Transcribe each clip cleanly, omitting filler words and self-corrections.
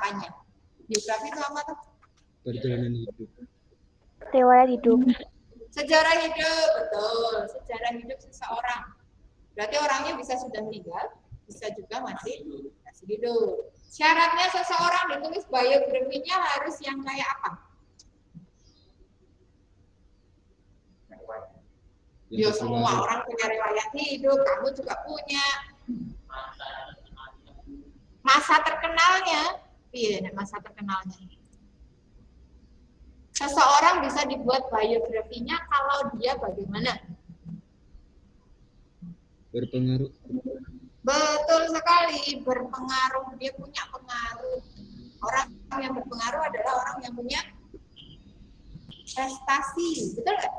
apanya? Biografi itu apa tuh? Perjalanan hidup. Riwayat hidup. Sejarah hidup, betul. Sejarah hidup seseorang. Berarti orangnya bisa sudah meninggal, bisa juga masih hidup. Syaratnya seseorang ditulis biografinya harus yang kayak apa? Ya semua orang punya riwayat hidup, kamu juga punya. Masa terkenalnya, iya, masa terkenalnya. Seseorang bisa dibuat biografinya kalau dia bagaimana? Berpengaruh. Betul sekali, berpengaruh. Dia punya pengaruh. Orang yang berpengaruh adalah orang yang punya prestasi, betul nggak?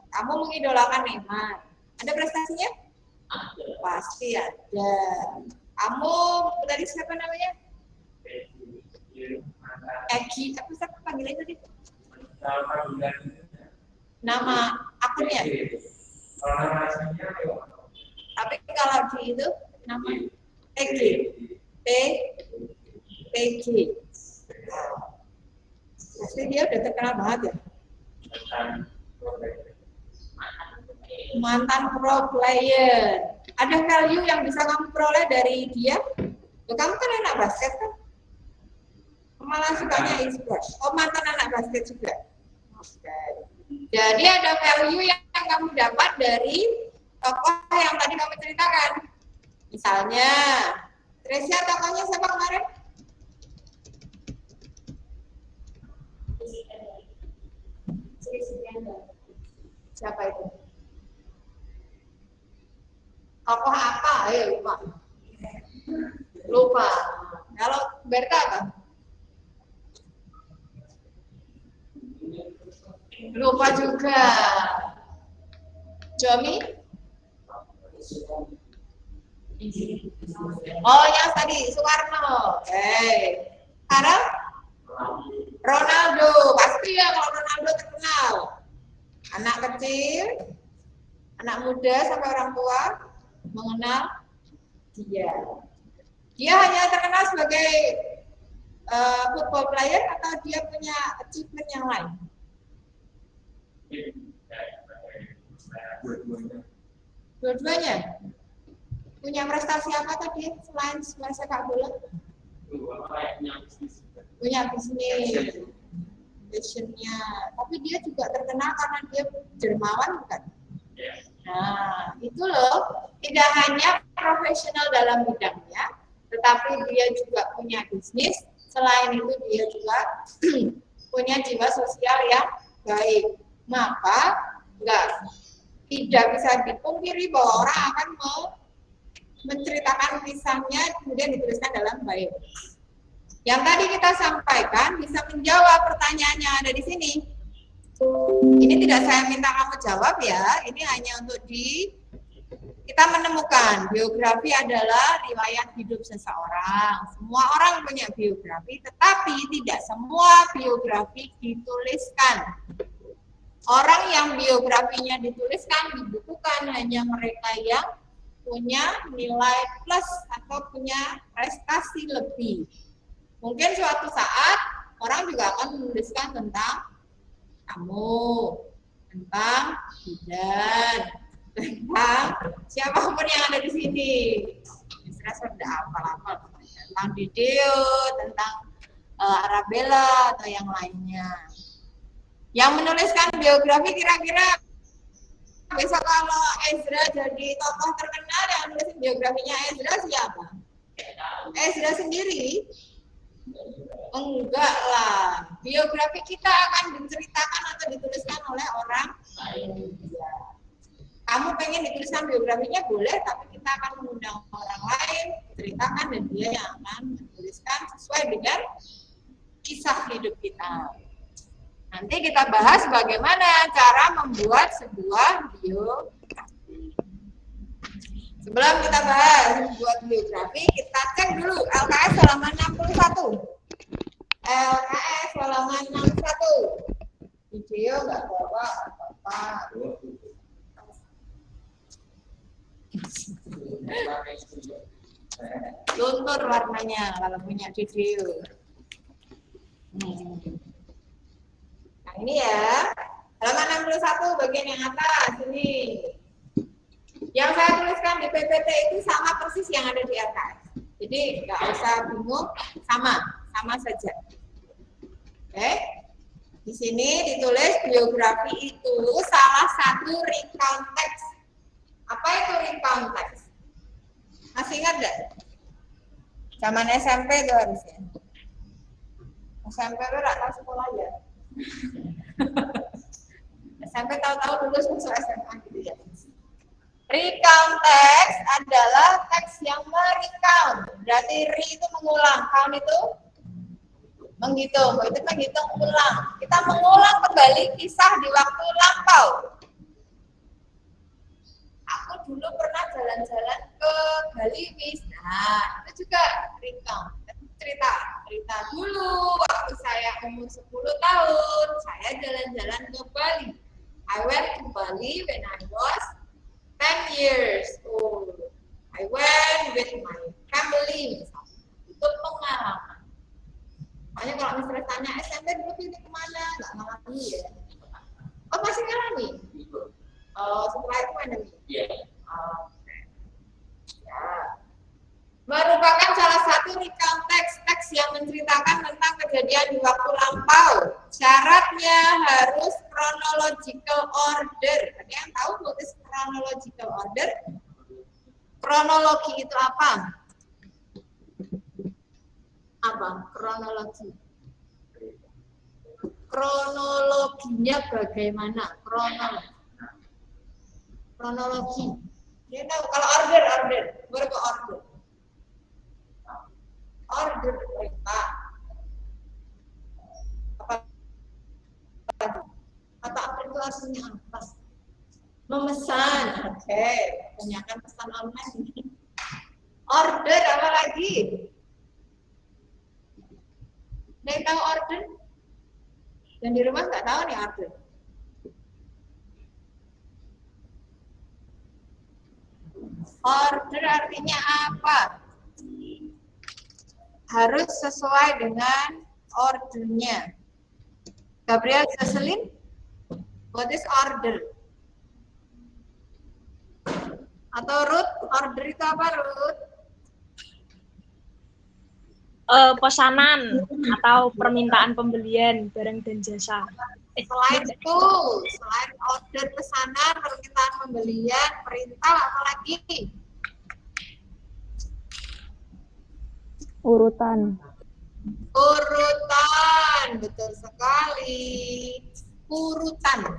Kamu mengidolakan Neymar, ada prestasinya? Pasti ada. Kamu tadi siapa namanya? Egi, apa sih panggilannya tadi? Nama akunnya? Tapi kalau di itu nama Egi, Egi. Pasti dia udah terkenal banget ya. Mantan pro player. Ada value yang bisa kamu peroleh dari dia? Loh, kamu kan anak basket kan? Malah sukanya e-sport. Oh, mantan anak basket juga. Oke. Jadi ada value yang kamu dapat dari tokoh yang tadi kamu ceritakan. Misalnya, Tresia tokohnya siapa kemarin? Siapa itu? Tokoh apa? Ayo lupa. Lupa. Kalau Berta apa? Lupa juga. Jomi? Oh, yang tadi Soekarno. Oke. Sekarang Ronaldo. Pasti ya kalau Ronaldo terkenal. Anak kecil, anak muda sampai orang tua mengenal dia. Dia hanya terkenal sebagai football player atau dia punya achievement yang lain? Dua-duanya. Punya prestasi apa tadi selain sepak bola? Punya bisnis, passionnya. Tapi dia juga terkenal karena dia dermawan, bukan? Nah, itu loh, tidak hanya profesional dalam bidangnya, tetapi dia juga punya bisnis. Selain itu dia juga punya jiwa sosial yang baik. Maka tidak bisa dipungkiri bahwa orang akan menceritakan kisahnya kemudian dituliskan dalam bio. Yang tadi kita sampaikan bisa menjawab pertanyaan yang ada di sini. Ini tidak saya minta kamu jawab ya, ini hanya untuk kita menemukan biografi adalah riwayat hidup seseorang. Semua orang punya biografi, tetapi tidak semua biografi dituliskan. Orang yang biografinya dituliskan, dibukukan hanya mereka yang punya nilai plus atau punya prestasi lebih. Mungkin suatu saat orang juga akan menuliskan tentang kamu, tentang bidan, tentang siapapun yang ada di sini. Misalnya sudah apa-apa tentang Dideo, tentang Arabella atau yang lainnya. Yang menuliskan biografi kira-kira besok kalau Ezra jadi tokoh terkenal yang menulis biografinya Ezra siapa? Ezra sendiri? Enggak lah. Biografi kita akan diceritakan atau dituliskan oleh orang lain. Kamu pengen dituliskan biografinya boleh, tapi kita akan mengundang orang lain, ceritakan dan dia yang akan menuliskan sesuai dengan kisah hidup kita. Nanti kita bahas bagaimana cara membuat sebuah biografi. Sebelum kita bahas membuat biografi, kita cek dulu LKS halaman 61. LKS halaman 61. Video nggak apa-apa. Luntur warna makanya kalau punya video. Nah ini ya, halaman 61 bagian yang atas ini. Yang saya tuliskan di PPT itu sama persis yang ada di RKS. Jadi nggak usah bingung, sama saja. Oke, di sini ditulis biografi itu salah satu recount text. Apa itu recount text? Masih ingat nggak? Zaman SMP itu harusnya. SMP itu nggak tahu sekolah ya. SMP tahu-tahu lulus masuk SMA gitu ya. Recount text adalah teks yang merecount. Berarti re itu mengulang, count itu menghitung. Itu menghitung ulang. Kita mengulang kembali kisah di waktu lampau. Aku dulu pernah jalan-jalan ke Bali, Miss. Nah, itu juga recount. Cerita dulu waktu saya umur 10 tahun, saya jalan-jalan ke Bali. I went to Bali when I was 10 years old. I went with my family. Itu pengalaman. Makanya kalau misalnya tanya SMP dulu pilih kemana, nggak ngalami ya. Oh masih ngalami? Oh setelah itu mana nih? Iya. Oke. Ya. Merupakan salah satu recount teks yang menceritakan tentang kejadian di waktu lampau. Syaratnya harus chronological order. Ada yang tahu notice chronological order? Kronologi itu apa? Apa? Kronologi. Kronologinya bagaimana? Kronologi. Dia tahu kalau order. Berapa order? Order perintah. Kata order itu artinya apa? Memesan. Oke. Kebanyakan pesan online. Order apa lagi? Ada yang tahu order? Dan di rumah nggak tahu nih order. Order artinya apa? Harus sesuai dengan ordernya. Gabriel Jocelyn, what is order? Atau Ruth, order itu apa Ruth? Pesanan atau permintaan pembelian barang dan jasa. Selain itu, selain order pesanan, permintaan pembelian, perintah, apa lagi? Urutan. Urutan, betul sekali. Urutan.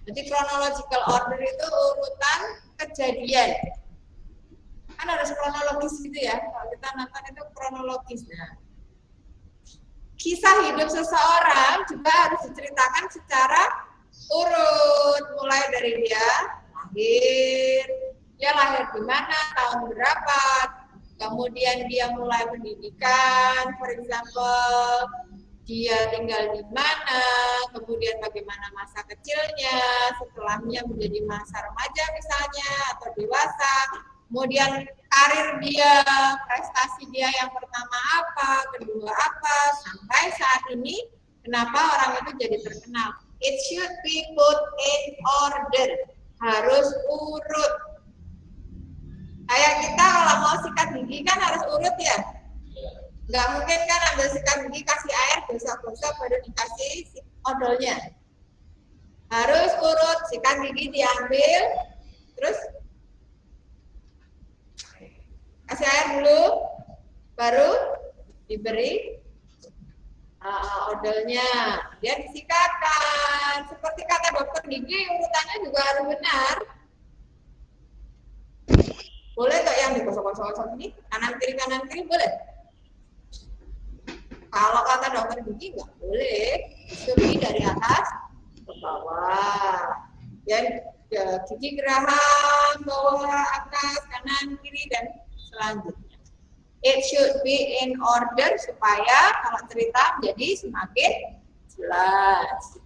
Jadi chronological order itu urutan kejadian. Kan harus kronologis gitu ya. Kalau kita nonton itu kronologis. Nah, kisah hidup seseorang juga harus diceritakan secara urut. Mulai dari dia lahir di mana, tahun berapa, kemudian dia mulai pendidikan, for example, dia tinggal di mana, kemudian bagaimana masa kecilnya, setelahnya menjadi masa remaja misalnya, atau dewasa, kemudian karir dia, prestasi dia yang pertama apa, kedua apa, sampai saat ini, kenapa orang itu jadi terkenal. It should be put in order, harus urut. Kayak kita kalau mau sikat gigi kan harus urut ya. Nggak mungkin kan ambil sikat gigi, kasih air, gosok-gosok, baru dikasih odolnya. Harus urut, sikat gigi diambil, terus kasih air dulu, baru diberi odolnya. Dia disikatkan. Seperti kata dokter gigi, urutannya juga harus benar. Boleh nggak yang digosok-gosok ini? Kanan kiri boleh? Kalau kata dokter gigi nggak boleh. Disuruh dari atas ke bawah. Dan gigi geraham, bawah, atas, kanan, kiri, dan selanjutnya. It should be in order supaya kalau cerita menjadi semakin jelas.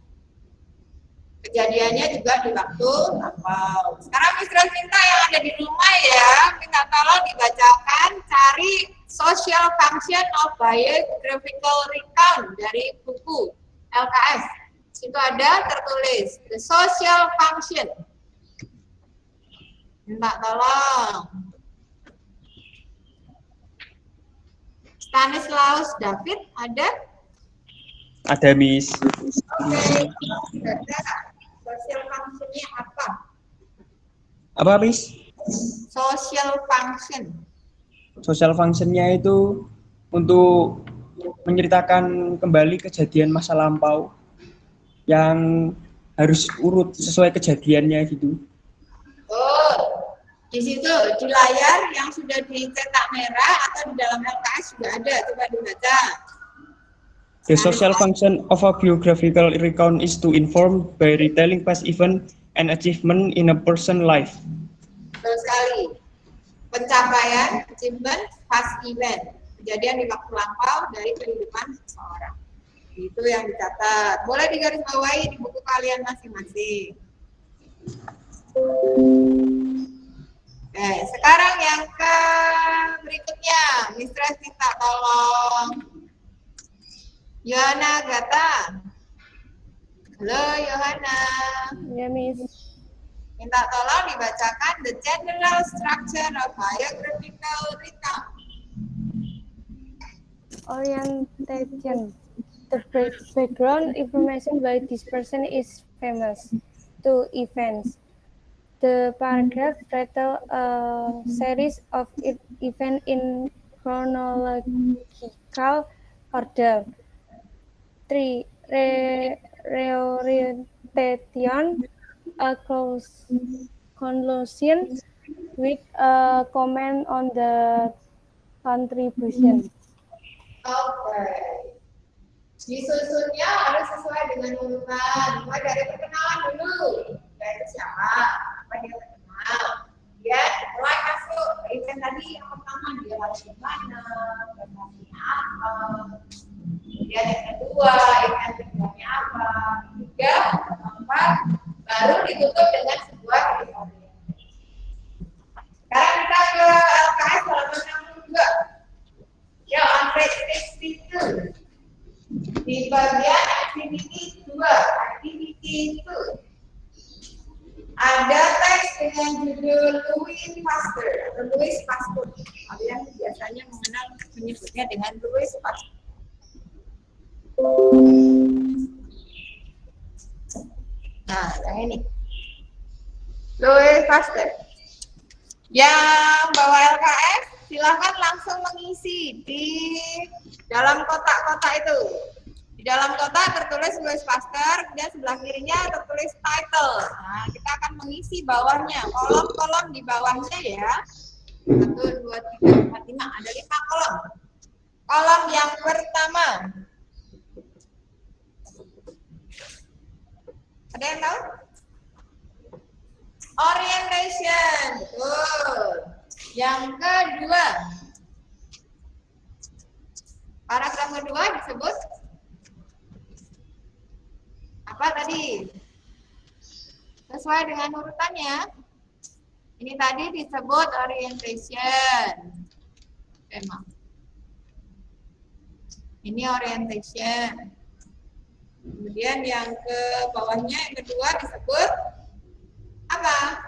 Kejadiannya juga di waktu lampau. Sekarang Mistress minta yang ada di rumah ya, minta tolong dibacakan, cari social function of biographical recount dari buku LKS. Situ ada tertulis the social function. Minta tolong. Stanislaus David ada? Ada, Miss. Oke. Social function-nya apa? Apa, Miss? Social function. Social function-nya itu untuk menceritakan kembali kejadian masa lampau yang harus urut sesuai kejadiannya gitu. Oh, di situ di layar yang sudah dicetak merah atau di dalam LKS juga ada, coba dibaca. The social function of a biographical recount is to inform by retelling past event and achievement in a person's life. Betul sekali. Pencapaian, achievement, past event. Kejadian di waktu lampau dari kehidupan seseorang. Itu yang dicatat. Boleh digarisbawahi di buku kalian masing-masing. Oke, sekarang yang ke berikutnya. Mistress minta tolong Yohana Gata. Halo Yohana. Ya, Miss. Minta tolong dibacakan the general structure of biographical recount. Orientation. The background information by this person is famous. 2 events. The paragraph rattle a series of events in chronological order. 3. Reorientation, a conclusion with a comment on the contribution. Oke. Disusunnya harus sesuai dengan urutan. Mulai dari perkenalan dulu. Yaitu siapa? Apa dia terkenal? Dia mulai masuk event tadi yang pertama dia harus gimana, prestasinya apa. Kemudian yang kedua, event keduanya apa. Ketiga, keempat, baru ditutup dengan sebuah episode. Sekarang kita ke LKS halaman 62. Ya, on page 62. Di bagian activity 2, activity 2. Ada teks dengan judul Louis Pasteur atau Louis Pasteur. Kalian biasanya mengenal menyebutnya dengan Louis Pasteur. Nah, yang ini. Louis Pasteur. Yang bawa LKS, silakan langsung mengisi di dalam kotak-kotak itu. Di dalam kotak tertulis Louis Pasteur, kemudian sebelah kirinya tertulis title. Nah, kita akan mengisi bawahnya, kolom-kolom di bawahnya ya. 1, 2, 3, 4, 5, ada 5 kolom. Kolom yang pertama. Ada yang tahu? Orientation. Betul. Yang kedua. Paragraf kedua disebut apa tadi? Sesuai dengan urutannya. Ini tadi disebut orientation. Tema. Ini orientation. Kemudian yang ke bawahnya yang kedua disebut apa?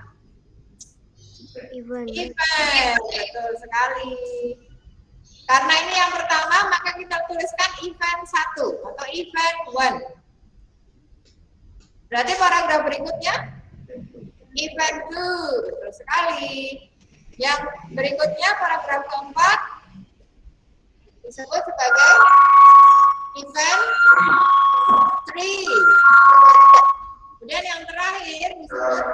Event. Event. Betul sekali. Karena ini yang pertama, maka kita tuliskan event 1 atau event 1. Berarti paragraf berikutnya event 2, betul sekali. Yang berikutnya paragraf keempat disebut sebagai event 3. Kemudian yang terakhir disebut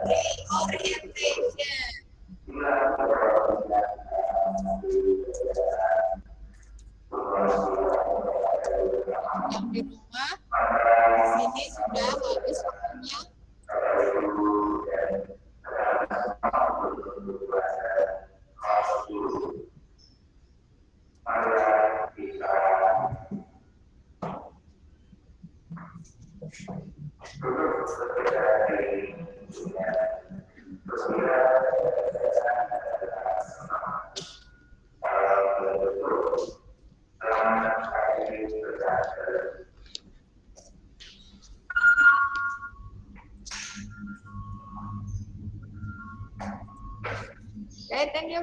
reorientation. Yang di rumah di sini sudah habis waktunya.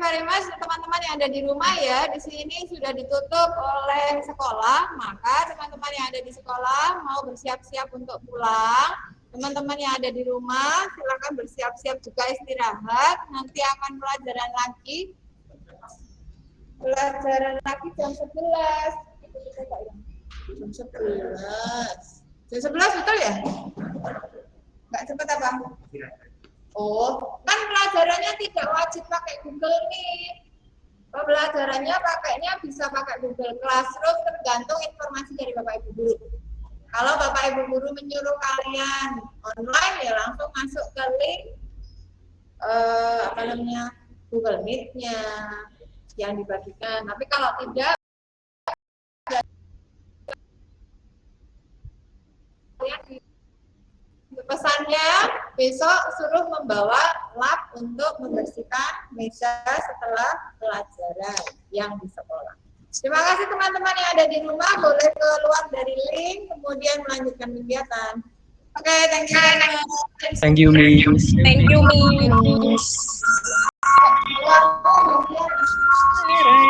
very much teman-teman yang ada di rumah ya. Di sini sudah ditutup oleh sekolah, maka teman-teman yang ada di sekolah mau bersiap-siap untuk pulang. Teman-teman yang ada di rumah silakan bersiap-siap juga istirahat. Nanti akan pelajaran lagi. Pelajaran lagi jam 11. Jam 11. Jam 11 betul ya? Nggak cepet apa? Oh, kan pelajarannya tidak wajib pakai Google Meet. Pembelajarannya pakainya bisa pakai Google Classroom tergantung informasi dari Bapak Ibu Guru. Kalau Bapak Ibu Guru menyuruh kalian online ya langsung masuk ke link Google Meet-nya yang dibagikan. Tapi kalau tidak, pesannya besok suruh membawa lap untuk membersihkan meja setelah pelajaran yang di sekolah. Terima kasih teman-teman yang ada di rumah, boleh keluar dari link kemudian melanjutkan kegiatan. Oke, thank you. Thank you, Miss. Thank you, Miss.